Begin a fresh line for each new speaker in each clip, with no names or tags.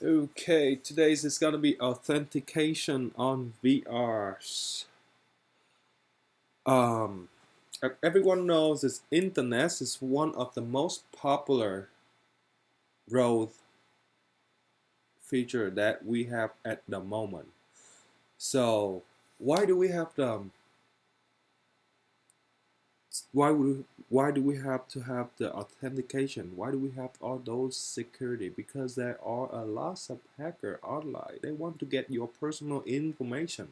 Okay, today's is gonna be authentication on VRs. Um, Everyone knows this internet is one of the most popular growth feature that we have at the moment. So why do we have the why do we have to have the authentication? Why do we have all those security? Because there are a lot of hacker online. They want to get your personal information.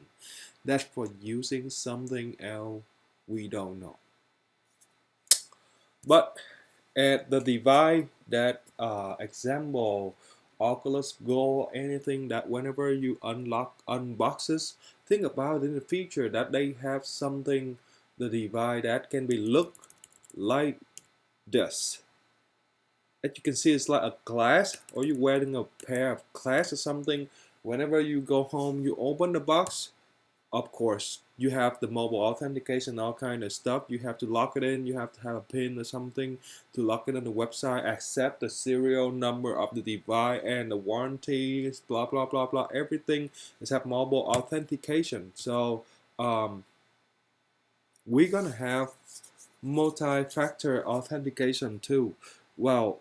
That's for using something else we don't know. But at the device that example Oculus Go, anything that whenever you unlock unboxes, think about in the future that they have something the device that can be looked like this. As you can see, it's like a glass, or you're wearing a pair of glass or something. Whenever you go home, you open the box. Of course, you have the mobile authentication, all kind of stuff. You have to lock it in. You have to have a pin or something to lock it on the website. Accept the serial number of the device and the warranties. Blah blah blah blah. Everything is have mobile authentication. So we're gonna have multi-factor authentication too. Well,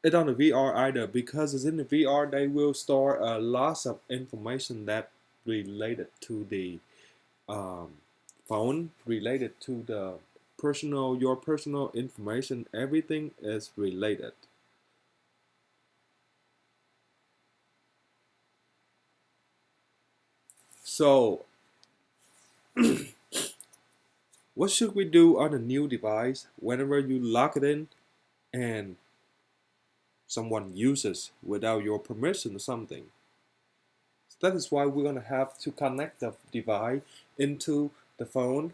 it on the VR either because it's in the VR. They will store a lot of information that related to the um, phone, related to the your personal information. Everything is related. So what should we do on a new device whenever you lock it in and someone uses without your permission or something? That is why we're gonna have to connect the device into the phone,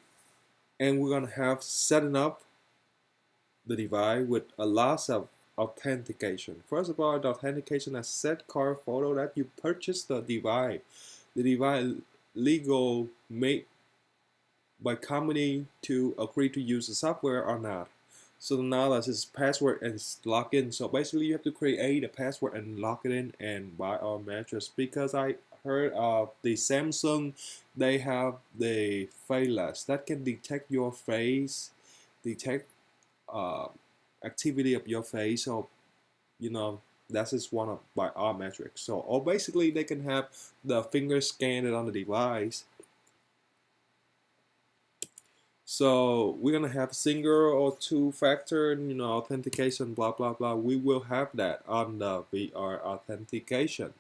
and we're gonna have setting up the device with a lot of authentication. First of all, the authentication is set card photo that you purchase the device. The device legal made by company to agree to use the software or not. So now that's his password and login. So basically, you have to create a password and log it in and buy our mattress. Because I heard of the Samsung, they have the faceless that can detect your face, detect uh, activity of your face. So you know that is one of by our metrics. So or basically they can have the finger scanned on the device. So we're gonna have single or two factor, authentication, blah blah blah. We will have that on the VR authentication.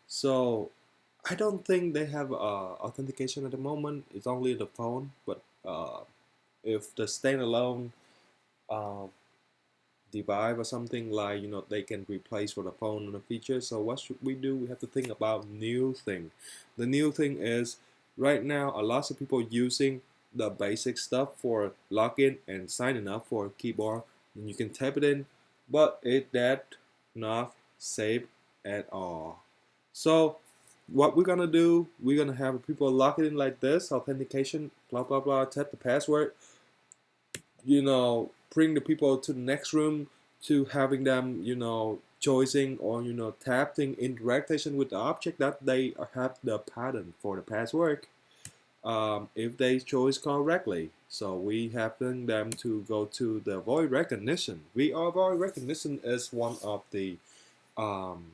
So I don't think they have authentication at the moment. It's only the phone, but if the standalone uh, device or something like they can replace for the phone and the feature. So what should we do? We have to think about new thing. The new thing is right now a lot of people using the basic stuff for login and signing up for keyboard, and you can type it in, but it that not safe at all. So what we're gonna do, we're gonna have people log it in like this, authentication, blah blah blah, type the password, bring the people to the next room, to having them choosing or tapping interaction with the object that they have the pattern for the password, if they choose correctly. So we having them to go to the voice recognition. VR voice recognition is one of the um,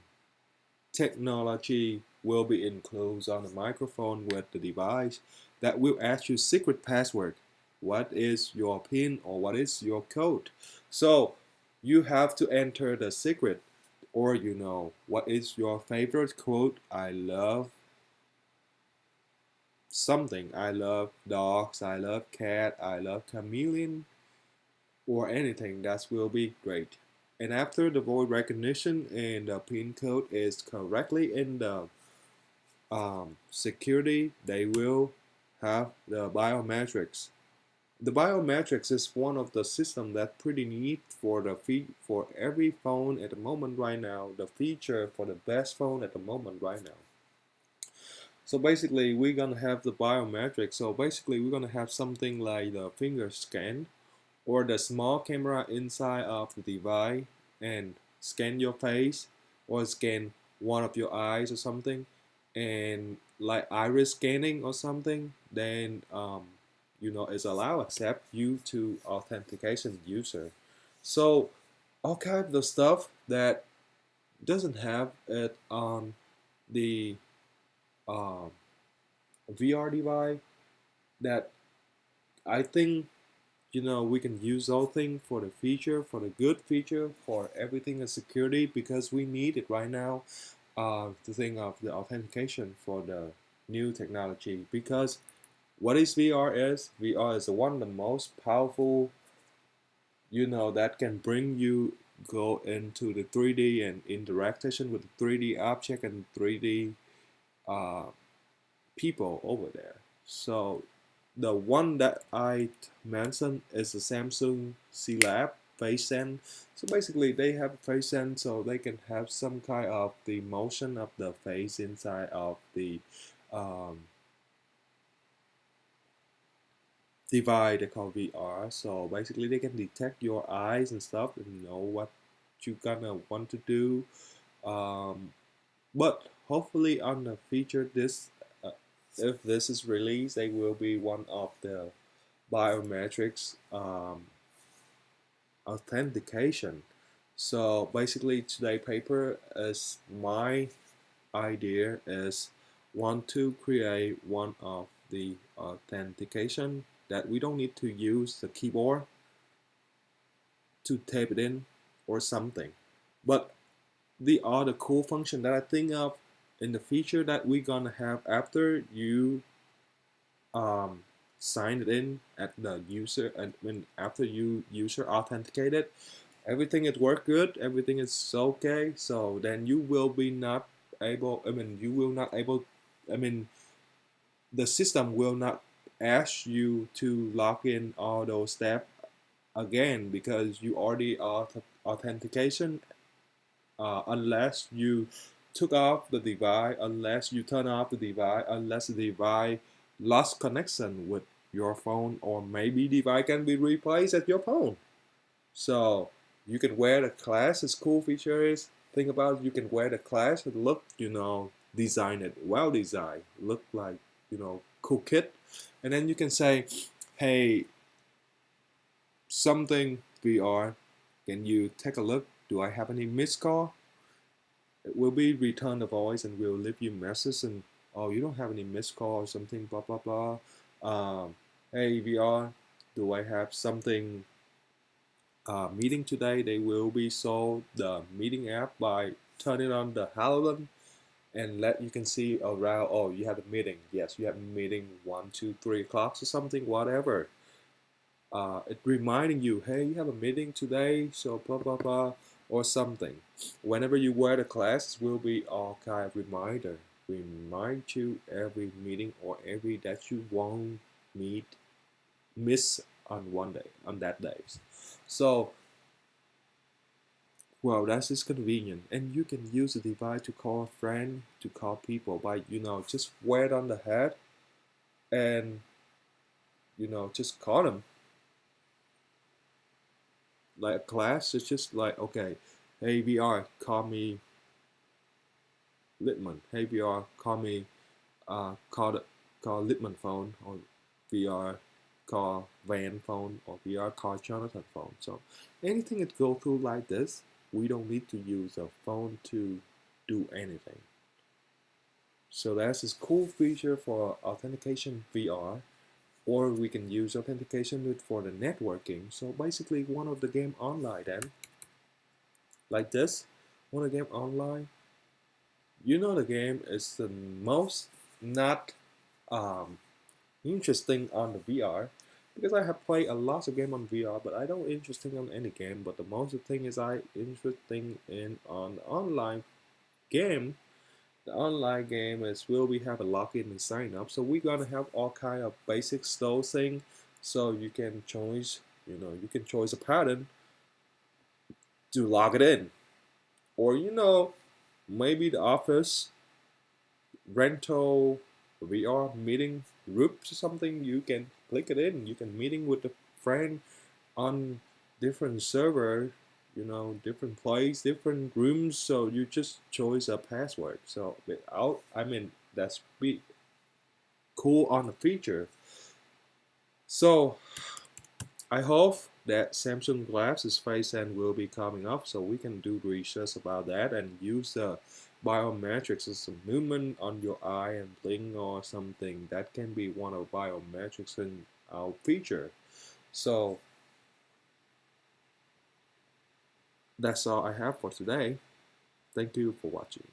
technology will be included on the microphone with the device that will ask you secret password. What is your PIN or what is your code? So you have to enter the secret, or what is your favorite quote. I love something. I love dogs. I love cat. I love chameleon, or anything. That will be great. And after the voice recognition and the PIN code is correctly in the security, they will have the biometrics. The biometrics is one of the system that pretty neat for the for every phone at the moment right now. The feature for the best phone at the moment right now. So basically, we're gonna have the biometrics. So basically, we're gonna have something like the finger scan or the small camera inside of the device and scan your face or scan one of your eyes or something, and like iris scanning or something, then it's allow accept you to authentication user. So all kind of stuff that doesn't have it on the um, VR device, that I think we can use all thing for the feature, for the good feature, for everything as security, because we need it right now, to think of the authentication for the new technology. Because what is VR is? VR is one of the most powerful, that can bring you go into the 3D and interaction with the 3D object and 3D uh, people over there. So the one that I mentioned is the Samsung C Lab face send. So basically they have face send, so they can have some kind of the motion of the face inside of the um, device they call VR. So basically they can detect your eyes and stuff and know what you gonna want to do. Um, but hopefully on the feature this, if this is released, they will be one of the biometrics authentication. So basically today paper is my idea is want to create one of the authentication that we don't need to use the keyboard to type it in or something. But the other cool function that I think of in the feature that we're gonna have after you um, sign it in at the user, and when after you user authenticated, everything is work good, everything is okay. So then you will be not able. I mean, you will not able. I mean, the system will not ask you to log in all those steps again because you already authentication, unless you took off the device, unless you turn off the device, unless the device lost connection with your phone, or maybe device can be replaced at your phone. So you can wear the class. Its cool feature is, think about it, you can wear the class and look, design it, well designed, look like cool kid, and then you can say, hey, something VR, can you take a look? Do I have any missed call? It will be return the voice and will leave you message and, oh, you don't have any missed call or something, blah blah blah. Hey VR, do I have something meeting today? They will be sold the meeting app by turning on the halogen and let you can see around. Oh, you have a meeting. Yes, you have a meeting 1, 2, 3 o'clock or something, whatever. It reminding you, hey, you have a meeting today, so blah blah blah, or something. Whenever you wear the class, will be all kind of reminder, remind you every meeting or every that you won't meet miss on one day, on that days. So well, that's just convenient, and you can use the device to call a friend, to call people by just wear it on the head, and just call them like a class. It's just like, okay, hey VR, call me Litman. Hey VR, call me call Litman phone, or VR call Van phone, or VR call Jonathan phone. So anything that go through like this, we don't need to use a phone to do anything. So that's this cool feature for authentication VR, or we can use authentication for the networking. So basically, one of the game online then, like this, one of the game online. The game is the most not um, interesting on the VR, because I have played a lot of game on VR, but I don't interesting on any game. But the most thing is I interesting in on online game. The online game is will we have a login and sign up. So we're gonna have all kind of basic style thing. So you can choose, you can choose a pattern to log it in, or maybe the office rental VR meeting groups or something. You can click it in. You can meeting with a friend on different server. different place, different rooms. So you just choose a password. So without, I mean, that's be cool on the feature. So I hope that Samsung glasses face and will be coming up, so we can do research about that and use the biometrics as a movement on your eye and blink or something. That can be one of biometrics in our feature. So that's all I have for today. Thank you for watching.